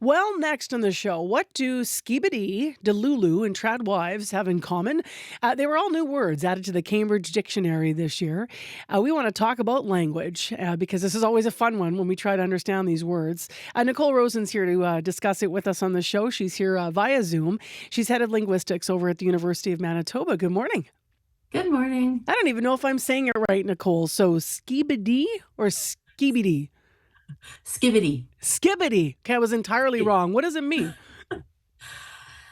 Well, next on the show, what do Skibidi, delulu, and Tradwives have in common? They were all new words added to the Cambridge Dictionary this year. We want to talk about language because this is always a fun one when we try to understand these words. Nicole Rosen's here to discuss it with us on the show. She's here via Zoom. She's head of linguistics over at the University of Manitoba. Good morning. Good morning. I don't even know if I'm saying it right, Nicole. So Skibidi or Skibidi? Skibidi. Skibidi. Okay, I was entirely wrong. What does it mean?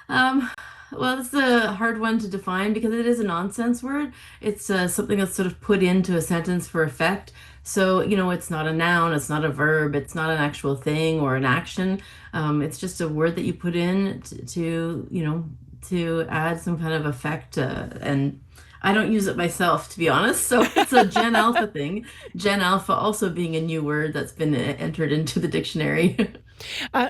Um, well, it's a hard one to define because it is a nonsense word. It's something that's sort of put into a sentence for effect. So, it's not a noun, it's not a verb, it's not an actual thing or an action. It's just a word that you put in to add some kind of effect. And I don't use it myself, to be honest. So it's a Gen Alpha thing. Gen Alpha also being a new word that's been entered into the dictionary.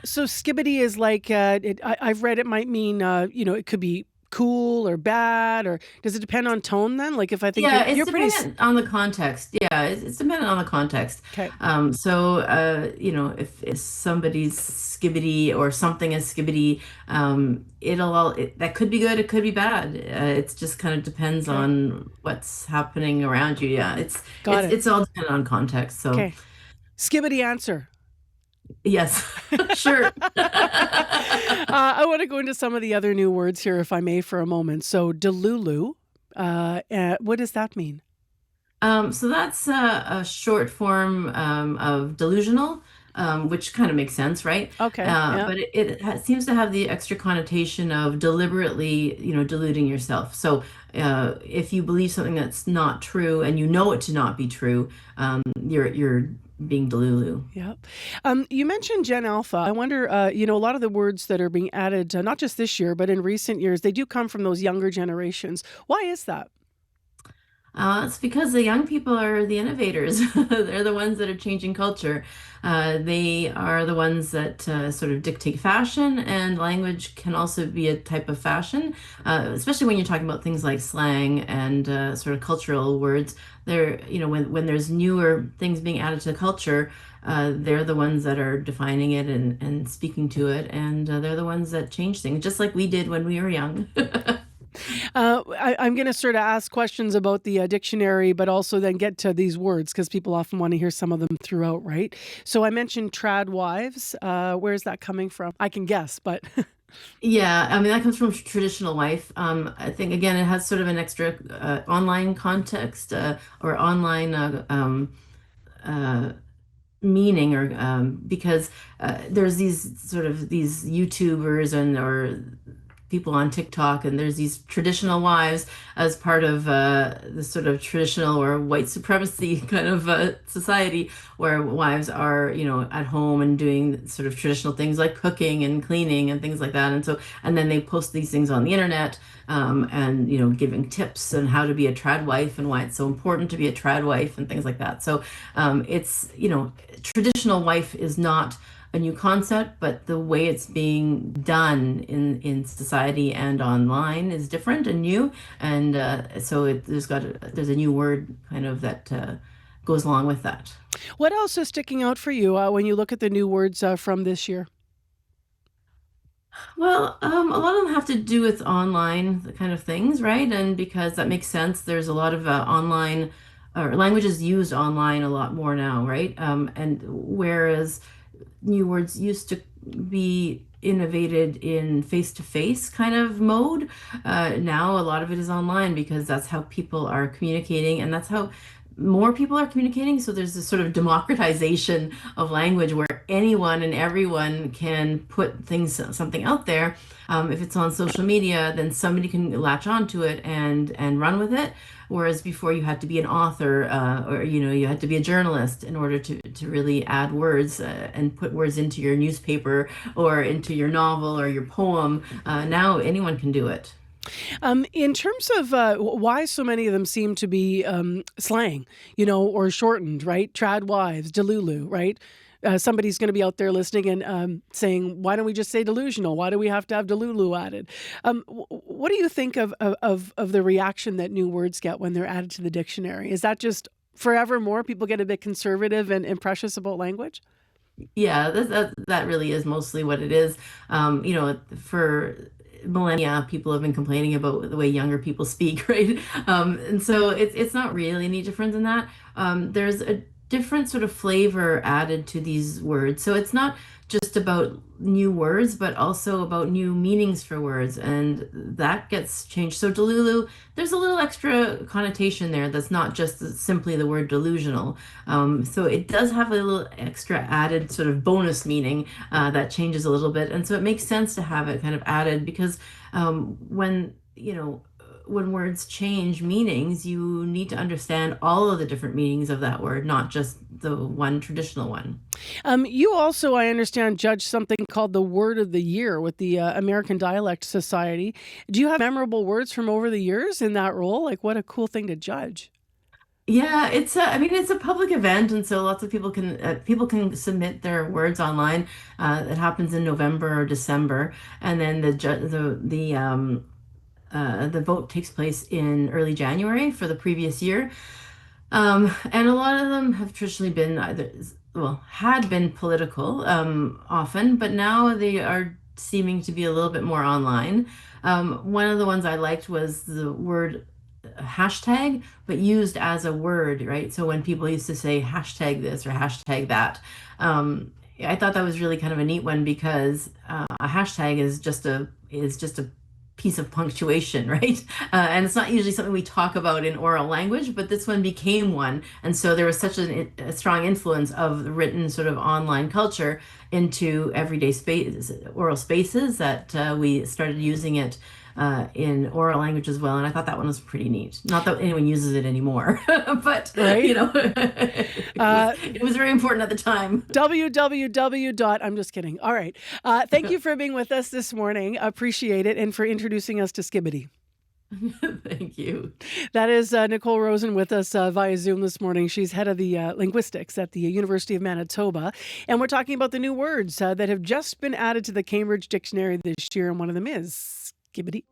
So Skibidi is like, I've read it might mean, it could be cool or bad, or does it depend on tone then? Like if I think Yeah, it's you're pretty, dependent on the context. Yeah, it's dependent on the context. okay, If somebody's skibbity or something is skibbity, that could be good, it could be bad. It just kind of depends okay, on what's happening around you. Yeah, it's got it's it. it's all dependent on context. So Okay. Skibidi answer. yes, sure. I want to go into some of the other new words here, if I may, for a moment. So delulu, what does that mean? So that's a short form of delusional, which kind of makes sense, right? Okay, yeah, But it seems to have the extra connotation of deliberately, deluding yourself. So if you believe something that's not true and you know it to not be true, you're being delulu. yeah. You mentioned Gen Alpha. I wonder, a lot of the words that are being added, not just this year, but in recent years, they do come from those younger generations. Why is that? It's because the young people are the innovators. They're the ones that are changing culture. They are the ones that sort of dictate fashion, and language can also be a type of fashion, especially when you're talking about things like slang and sort of cultural words. When there's newer things being added to culture, they're the ones that are defining it and speaking to it, and they're the ones that change things, just like we did when we were young. I'm going to sort of ask questions about the dictionary, but also then get to these words because people often want to hear some of them throughout, right? So I mentioned tradwives. Where's that coming from? I can guess, but Yeah, I mean that comes from traditional life. I think again it has sort of an extra online context or online uh, meaning, or because there's these YouTubers and or people on TikTok, and there's these traditional wives as part of the sort of traditional or white supremacy kind of society, where wives are, at home and doing sort of traditional things like cooking and cleaning and things like that. And then they post these things on the internet, and, giving tips on how to be a trad wife and why it's so important to be a trad wife and things like that. So traditional wife is not a new concept, but the way it's being done in society and online is different and new, and there's a new word kind of that goes along with that. what else is sticking out for you when you look at the new words from this year? Well, a lot of them have to do with online kind of things, right? And because that makes sense, there's a lot of online or languages used online a lot more now, right? And whereas new words used to be innovated in face-to-face kind of mode. Now a lot of it is online because that's how people are communicating, and that's how more people are communicating. So there's this sort of democratization of language where anyone and everyone can put something out there. If it's on social media, then somebody can latch onto it and run with it. Whereas before you had to be an author, or you had to be a journalist in order to really add words and put words into your newspaper or into your novel or your poem. Now anyone can do it. In terms of why so many of them seem to be slang, or shortened, right? Trad wives, delulu, right? Somebody's going to be out there listening and saying, "Why don't we just say delusional? Why do we have to have delulu added?" What do you think of the reaction that new words get when they're added to the dictionary? Is that just forevermore people get a bit conservative and precious about language? Yeah, that really is mostly what it is. For millennia, people have been complaining about the way younger people speak, right? And so it's not really any different than that. There's a different sort of flavor added to these words. So it's not just about new words, but also about new meanings for words, and that gets changed. So delulu, there's a little extra connotation there that's not just simply the word delusional. So it does have a little extra added sort of bonus meaning that changes a little bit, and so it makes sense to have it kind of added because when words change meanings, you need to understand all of the different meanings of that word, not just the one traditional one. You also, I understand, judge something called the Word of the Year with the American Dialect Society. Do you have memorable words from over the years in that role? Like, what a cool thing to judge. Yeah, I mean, it's a public event, and so lots of people can submit their words online. It happens in November or December, and then the vote takes place in early January for the previous year. And a lot of them have traditionally been had been political, often, but now they are seeming to be a little bit more online. One of the ones I liked was the word hashtag, but used as a word, right? So when people used to say hashtag this or hashtag that, I thought that was really kind of a neat one because a hashtag is just a piece of punctuation, right? And it's not usually something we talk about in oral language, but this one became one. And so there was such a strong influence of the written sort of online culture into everyday space, oral spaces that we started using it in oral language as well. And I thought that one was pretty neat. Not that anyone uses it anymore, but Right? Uh, it was very important at the time. www. I'm just kidding. All right. Thank you for being with us this morning. Appreciate it. And for introducing us to Skibidi. Thank you. That is Nicole Rosen with us via Zoom this morning. She's head of the linguistics at the University of Manitoba. And we're talking about the new words that have just been added to the Cambridge Dictionary this year. And one of them is Skibidi.